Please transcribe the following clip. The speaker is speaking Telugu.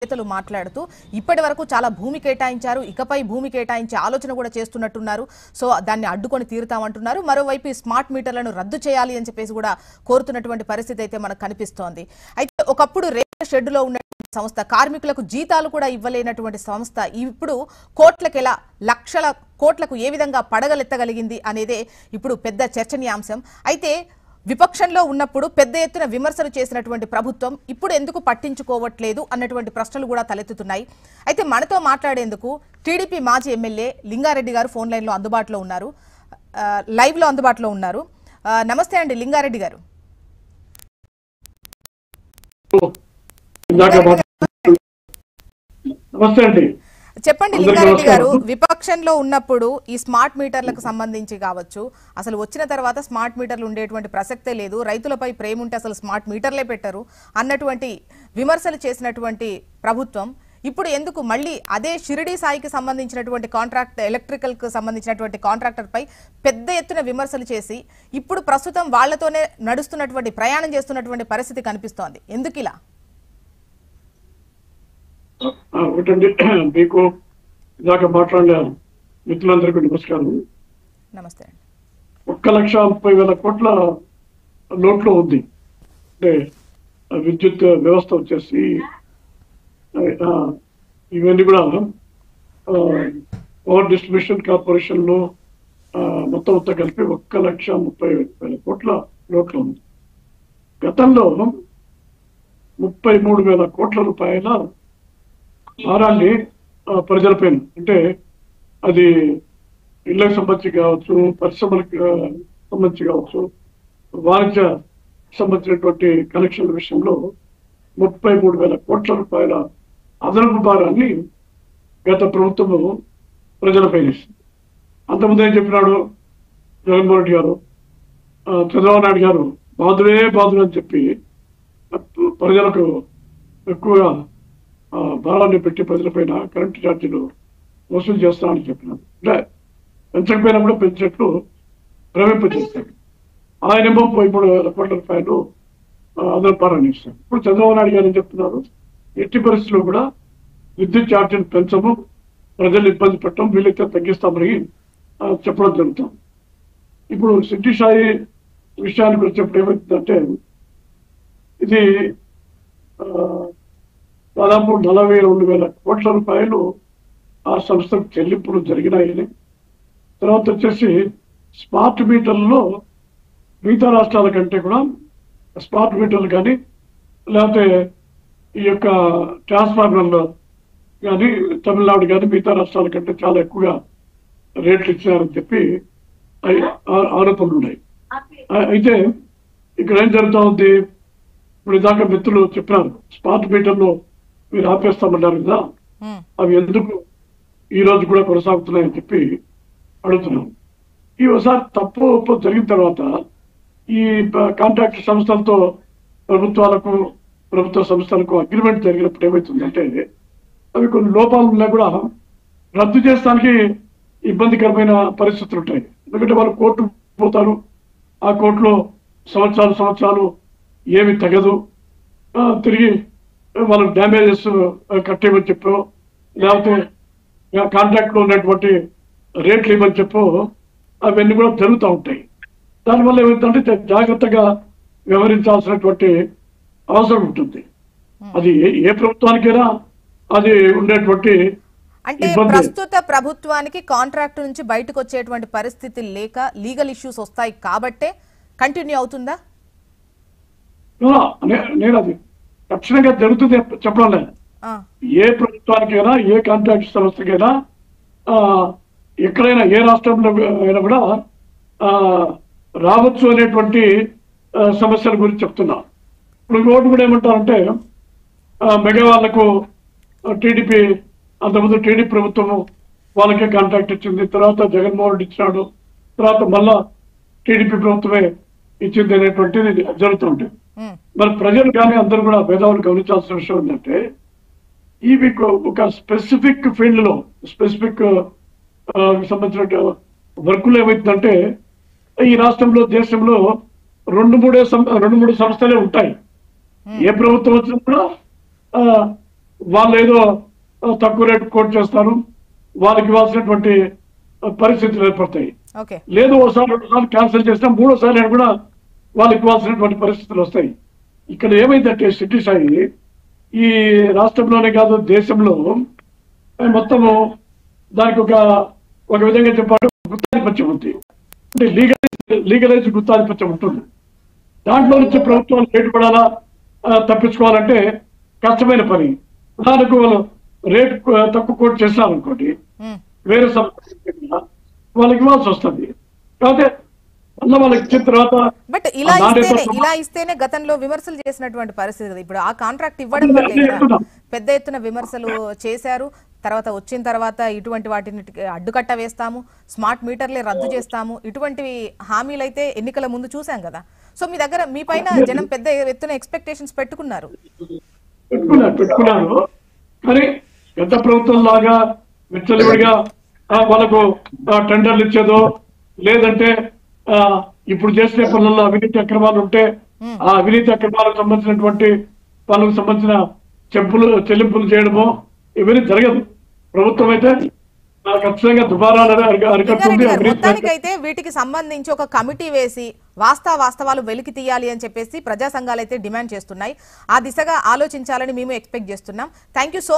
నేతలు మాట్లాడుతూ ఇప్పటి వరకు చాలా భూమి కేటాయించారు, ఇకపై భూమి కేటాయించే ఆలోచన కూడా చేస్తున్నట్టున్నారు. సో దాన్ని అడ్డుకొని తీరుతామంటున్నారు. మరోవైపు స్మార్ట్ మీటర్లను రద్దు చేయాలి అని చెప్పేసి కూడా కోరుతున్నటువంటి పరిస్థితి అయితే మనకు కనిపిస్తోంది. అయితే ఒకప్పుడు రేషన్ షెడ్యూల్లో ఉన్న సంస్థ కార్మికులకు జీతాలు కూడా ఇవ్వలేనటువంటి సంస్థ ఇప్పుడు కోట్లకెలా లక్షల కోట్లకు ఏ విధంగా పడగలెత్తగలిగింది అనేదే ఇప్పుడు పెద్ద చర్చనీయాంశం. అయితే విపక్షంలో ఉన్నప్పుడు పెద్ద ఎత్తున విమర్శలు చేసినటువంటి ప్రభుత్వం ఇప్పుడు ఎందుకు పట్టించుకోవట్లేదు అన్నటువంటి ప్రశ్నలు కూడా తలెత్తుతున్నాయి. అయితే మనతో మాట్లాడేందుకు టీడీపీ మాజీ ఎమ్మెల్యే లింగారెడ్డి గారు ఫోన్ లైన్ లో అందుబాటులో ఉన్నారు, లైవ్ లో అందుబాటులో ఉన్నారు. నమస్తే అండి లింగారెడ్డి గారు. నమస్తే అండి. చెప్పండి లింగారెడ్డి గారు, విపక్షంలో ఉన్నప్పుడు ఈ స్మార్ట్ మీటర్లకు సంబంధించి కావచ్చు, అసలు వచ్చిన తర్వాత స్మార్ట్ మీటర్లు ఉండేటువంటి ప్రసక్తే లేదు, రైతులపై ప్రేమ ఉంటే అసలు స్మార్ట్ మీటర్లే పెట్టరు అన్నటువంటి విమర్శలు చేసినటువంటి ప్రభుత్వం ఇప్పుడు ఎందుకు మళ్ళీ అదే షిరిడి సాయికి సంబంధించినటువంటి కాంట్రాక్ట్ ఎలక్ట్రికల్ కు సంబంధించినటువంటి కాంట్రాక్టర్ పై పెద్ద ఎత్తున విమర్శలు చేసి ఇప్పుడు ప్రస్తుతం వాళ్లతోనే నడుస్తున్నటువంటి ప్రయాణం చేస్తున్నటువంటి పరిస్థితి కనిపిస్తోంది. ఎందుకు ఇలా? ఒకటండి, మీకు ఇదాక మాట్లాడిన మిత్రులందరికీ నమస్కారం. నమస్తే అండి. 1,30,000 కోట్ల నోట్లో ఉంది. అంటే విద్యుత్ వ్యవస్థ వచ్చేసి ఇవన్నీ కూడా పవర్ డిస్ట్రిబ్యూషన్ కార్పొరేషన్ లో మొత్తం కలిపి 1,30,000 కోట్ల నోట్లో ఉంది. గతంలో 33,000 కోట్ల రూపాయల భారాన్ని ప్రజలపైన, అంటే అది ఇళ్లకు సంబంధించి కావచ్చు, పరిశ్రమలకు సంబంధించి కావచ్చు, వాణిజ్య సంబంధించినటువంటి కనెక్షన్ల విషయంలో 33,000 కోట్ల రూపాయల అదనపు భారాన్ని గత ప్రభుత్వము ప్రజలపైన ఇస్తుంది. అంతకుముందు ఏం చెప్పినాడు జగన్మోహన్ రెడ్డి గారు, చంద్రబాబు నాయుడు గారు బాధుడే బాధుడు అని చెప్పి ప్రజలకు ఎక్కువగా భారాన్ని పెట్టి ప్రజలపైన కరెంటు ఛార్జీలు వసూలు చేస్తామని చెప్పినారు. అంటే పెంచకపోయినా కూడా పెంచినట్లు ప్రవేశించేస్తారు. ఆయనేమో 33,000 కోట్ల రూపాయలు అదనపు భారాన్ని ఇస్తారు. ఇప్పుడు చంద్రబాబు నాయుడు గారు ఏం చెప్తున్నారు, ఎట్టి పరిస్థితుల్లో కూడా విద్యుత్ ఛార్జీలు పెంచము, ప్రజలు ఇబ్బంది పెట్టడం, వీలైతే తగ్గిస్తామని చెప్పడం జరుగుతుంది. ఇప్పుడు సిటీ సాయి విషయానికి వచ్చేప్పుడు ఏమవుతుందంటే, ఇది దాదాపు 42,000 కోట్ల రూపాయలు ఆ సంస్థకు చెల్లింపులు జరిగినాయని, తర్వాత వచ్చేసి స్మార్ట్ మీటర్లలో మిగతా రాష్ట్రాల కంటే కూడా స్మార్ట్ మీటర్లు కానీ లేకపోతే ఈ యొక్క ట్రాన్స్ఫార్మర్లు కానీ తమిళనాడు కానీ మిగతా రాష్ట్రాల కంటే చాలా ఎక్కువగా రేట్లు ఇచ్చినారని చెప్పి ఆరోపణలు ఉన్నాయి. అయితే ఇక్కడ ఏం జరుగుతూ ఉంది, ఇప్పుడు ఇదాకా మిత్రులు చెప్పినారు స్మార్ట్ మీటర్లు మీరు ఆపేస్తామన్నారు కదా, అవి ఎందుకు ఈ రోజు కూడా కొనసాగుతున్నాయని చెప్పి అడుగుతున్నాం. ఈ ఒకసారి తప్పు ఒప్పు జరిగిన తర్వాత ఈ కాంట్రాక్ట్ సంస్థలతో ప్రభుత్వ సంస్థలకు అగ్రిమెంట్ జరిగినప్పుడు ఏమవుతుందంటే, అవి కొన్ని లోపాలు ఉన్నా కూడా రద్దు చేస్తానికి ఇబ్బందికరమైన పరిస్థితులు ఉంటాయి. ఎందుకంటే వాళ్ళు కోర్టు పోతారు, ఆ కోర్టులో సంవత్సరాలు ఏమి తగదు, తిరిగి వాళ్ళకి డ్యామేజెస్ కట్టేయమని చెప్పో, లేకపోతే కాంట్రాక్ట్ లో ఉన్నటువంటి రేట్లు ఇవ్వని చెప్పో, అవన్నీ కూడా జరుగుతూ ఉంటాయి. దానివల్ల ఏమవుతుందంటే జాగ్రత్తగా వ్యవహరించాల్సినటువంటి అవసరం ఉంటుంది. అది ఏ ప్రభుత్వానికైనా అది ఉండేటువంటి అంటే ప్రస్తుత ప్రభుత్వానికి కాంట్రాక్ట్ నుంచి బయటకు వచ్చేటువంటి పరిస్థితి లేక లీగల్ ఇష్యూస్ వస్తాయి కాబట్టే కంటిన్యూ అవుతుందా? నేను అది తక్షణంగా జరుగుతుంది చెప్పడం లేదు. ఏ ప్రభుత్వానికైనా ఏ కాంట్రాక్ట్ సంస్థకైనా ఎక్కడైనా ఏ రాష్ట్రంలో అయినా కూడా రావచ్చు అనేటువంటి సమస్యల గురించి చెప్తున్నా. ఇప్పుడు ఇంకోటి కూడా ఏమంటారంటే, మెగా వాళ్లకు టీడీపీ అంతకుముందు టీడీపీ ప్రభుత్వము వాళ్ళకే కాంట్రాక్ట్ ఇచ్చింది, తర్వాత జగన్మోహన్ రెడ్డి ఇచ్చినాడు, తర్వాత మళ్ళా టీడీపీ ప్రభుత్వమే ఇచ్చింది అనేటువంటిది జరుగుతుంది. మరి ప్రజలు కానీ అందరూ కూడా భేదాలు గమనించాల్సిన విషయం ఏంటంటే, ఇవి ఒక స్పెసిఫిక్ ఫీల్డ్ లో స్పెసిఫిక్ సంబంధించిన వర్కులు ఏమవుతుందంటే, ఈ రాష్ట్రంలో దేశంలో 2-3 సంస్థలే ఉంటాయి. ఏ ప్రభుత్వం వచ్చినా కూడా వాళ్ళు ఏదో తక్కువ రేటు కోట్ చేస్తారు, వాళ్ళకి ఇవ్వాల్సినటువంటి పరిస్థితులు ఏర్పడతాయి. ఓకే. లేదు ఒకసారి రెండుసార్లు క్యాన్సిల్ చేసినా మూడోసారి కూడా వాళ్ళకి ఇవ్వాల్సినటువంటి పరిస్థితులు వస్తాయి. ఇక్కడ ఏమైందంటే సిటీ సాయి ఈ రాష్ట్రంలోనే కాదు దేశంలో మొత్తము దానికి ఒక విధంగా చెప్పాలి గుత్తాధిపత్యం ఉంది. అంటే లీగలైజ్ గుత్తాధిపత్యం ఉంటుంది. దాంట్లో నుంచి ప్రభుత్వాలు బయటపడాలా తప్పించుకోవాలంటే కష్టమైన పని. ఉదాహరణకు వాళ్ళు రేటు తక్కువ కోట్ చేస్తారనుకోండి, వేరే సంస్థ వాళ్ళకి ఇవ్వాల్సి వస్తుంది. కాకపోతే మళ్ళీ వాళ్ళకి ఇచ్చిన తర్వాత బట్ ఇలా ఇస్తేనే గతంలో విమర్శలు చేసినటువంటి పరిస్థితి కదా. ఇప్పుడు ఆ కాంట్రాక్ట్ ఇవ్వడం వల్ల పెద్ద ఎత్తున విమర్శలు చేశారు. తర్వాత వచ్చిన తర్వాత ఇటువంటి వాటిని అడ్డుకట్ట వేస్తాము, స్మార్ట్ మీటర్లే రద్దు చేస్తాము, ఇటువంటివి హామీలు అయితే ఎన్నికల ముందు చూసాం కదా. సో మీ పైన జనం పెద్ద ఎత్తున ఎక్స్పెక్టేషన్స్ పెట్టుకున్నారు. కానీ గత ప్రభుత్వం లాగా విచ్చలవిడిగా వాళ్ళకు టెండర్లు ఇచ్చేదో, లేదంటే ఇప్పుడు చేసే పనుల్లో అవినీతి అక్రమాలు ఉంటే ఆ అవినీతి అక్రమాలకు సంబంధించినటువంటి పనులకు సంబంధించిన చెల్లింపులు చేయడమో ఇవన్నీ జరగదు. ప్రభుత్వం అయితే ఖచ్చితంగా దుబారాలు అరికడుతుంది. మొత్తానికైతే వీటికి సంబంధించి ఒక కమిటీ వేసి వాస్తవాలు వెలికి తీయాలి అని చెప్పేసి ప్రజా సంఘాలు అయితే డిమాండ్ చేస్తున్నాయి. ఆ దిశగా ఆలోచించాలని మేము ఎక్స్పెక్ట్ చేస్తున్నాం. Thank you so